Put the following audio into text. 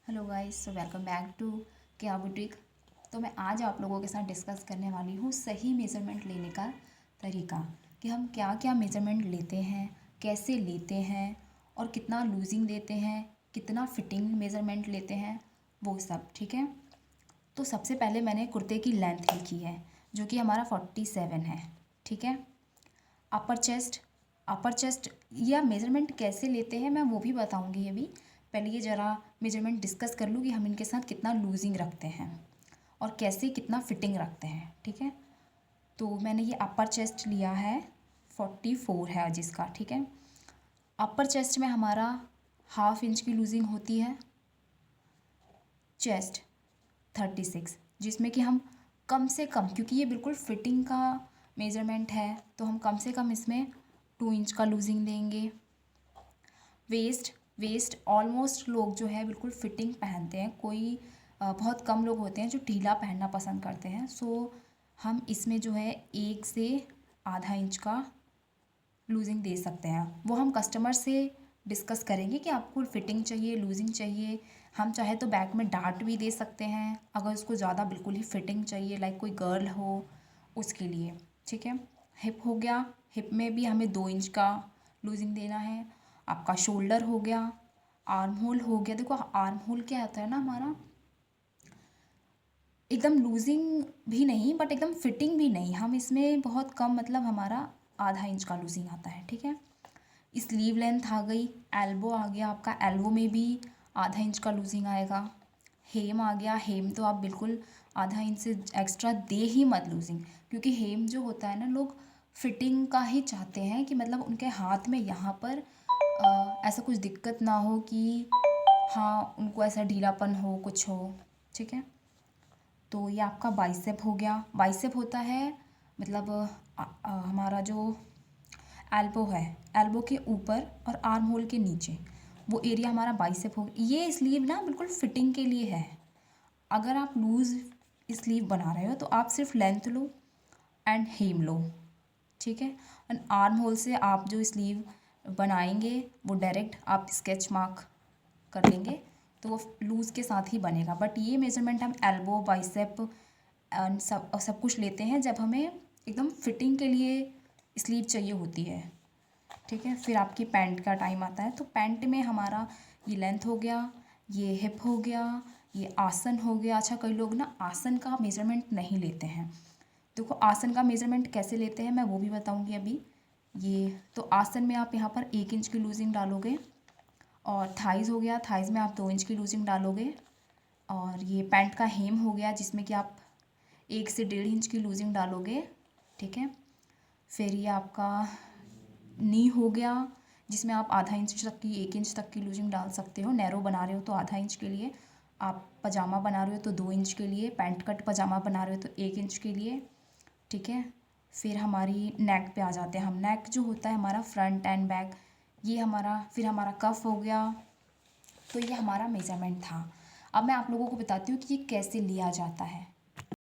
Hello guys, so welcome back to क्या boutique. तो मैं आज आप लोगों के साथ डिस्कस करने वाली हूँ सही मेज़रमेंट लेने का तरीका, कि हम क्या क्या मेज़रमेंट लेते हैं, कैसे लेते हैं और कितना लूजिंग लेते हैं, कितना फिटिंग मेज़रमेंट लेते हैं, वो सब। ठीक है। तो सबसे पहले मैंने कुर्ते की लेंथ लिखी है जो कि हमारा 47 है। ठीक है। अपर चेस्ट या मेज़रमेंट कैसे लेते हैं मैं वो भी बताऊंगी अभी। पहले ये ज़रा मेज़रमेंट डिस्कस कर लूँ कि हम इनके साथ कितना लूजिंग रखते हैं और कैसे कितना फिटिंग रखते हैं। ठीक है। तो मैंने ये अपर चेस्ट लिया है 44 है जिसका। ठीक है। अपर चेस्ट में हमारा 1/2 इंच की लूजिंग होती है। चेस्ट 36 जिसमें कि हम कम से कम, क्योंकि ये बिल्कुल फिटिंग का मेज़रमेंट है तो हम कम से कम इसमें 2 इंच का लूजिंग देंगे। वेस्ट ऑलमोस्ट लोग जो है बिल्कुल फिटिंग पहनते हैं, कोई बहुत कम लोग होते हैं जो ढीला पहनना पसंद करते हैं। सो हम इसमें जो है 1 से आधा इंच का लूजिंग दे सकते हैं। वो हम कस्टमर से डिस्कस करेंगे कि आपको फिटिंग चाहिए, लूजिंग चाहिए। हम चाहे तो बैक में डार्ट भी दे सकते हैं अगर उसको ज़्यादा बिल्कुल ही फिटिंग चाहिए, लाइक कोई गर्ल हो उसके लिए। ठीक है। हिप हो गया, हिप में भी हमें 2 इंच का लूजिंग देना है। आपका शोल्डर हो गया, आर्म होल हो गया। देखो आर्म होल क्या होता है ना, हमारा एकदम लूजिंग भी नहीं बट एकदम फिटिंग भी नहीं, हम इसमें बहुत कम, मतलब हमारा आधा इंच का लूजिंग आता है। ठीक है। स्लीव लेंथ आ गई, एल्बो आ गया, आपका एल्बो में भी आधा इंच का लूजिंग आएगा। हेम आ गया, हेम तो आप बिल्कुल आधा इंच से एक्स्ट्रा दे ही मत लूजिंग, क्योंकि हेम जो होता है ना, लोग फिटिंग का ही चाहते हैं कि मतलब उनके हाथ में यहाँ पर ऐसा कुछ दिक्कत ना हो कि हाँ उनको ऐसा ढीलापन हो, कुछ हो। ठीक है। तो ये आपका बाइसेप हो गया। बाइसेप होता है मतलब हमारा जो एल्बो है, एल्बो के ऊपर और आर्म होल के नीचे वो एरिया हमारा बाइसेप हो। ये स्लीव ना बिल्कुल फिटिंग के लिए है। अगर आप लूज़ स्लीव बना रहे हो तो आप सिर्फ लेंथ लो एंड हेम लो। ठीक है। एंड आर्म होल से आप जो स्लीव बनाएंगे वो डायरेक्ट आप स्केच मार्क कर लेंगे तो वो लूज़ के साथ ही बनेगा। बट ये मेजरमेंट हम एल्बो, बाइसेप एंड सब कुछ लेते हैं जब हमें एकदम फिटिंग के लिए स्लीव चाहिए होती है। ठीक है। फिर आपकी पैंट का टाइम आता है तो पैंट में हमारा ये लेंथ हो गया, ये हिप हो गया, ये आसन हो गया। अच्छा, कई लोग ना आसन का मेज़रमेंट नहीं लेते हैं। देखो आसन का मेज़रमेंट कैसे लेते हैं मैं वो भी बताऊंगी अभी। ये तो आसन में आप यहाँ पर 1 इंच की लूजिंग डालोगे। और थाइज़ हो गया, थाइज़ में आप 2 इंच की लूजिंग डालोगे। और ये पैंट का हेम हो गया जिसमें कि आप 1 से 1.5 इंच की लूजिंग डालोगे। ठीक है। फिर ये आपका नी हो गया जिसमें आप आधा इंच तक की, 1 इंच तक की लूजिंग डाल सकते हो। नैरो बना रहे हो तो आधा इंच के लिए, आप पजामा बना रहे हो तो 2 इंच के लिए, पैंट कट पजामा बना रहे हो तो 1 इंच के लिए। ठीक है। फिर हमारी नेक पे आ जाते हैं हम। नेक जो होता है हमारा फ्रंट एंड बैक, ये हमारा, फिर हमारा कफ हो गया। तो ये हमारा मेज़रमेंट था। अब मैं आप लोगों को बताती हूँ कि ये कैसे लिया जाता है।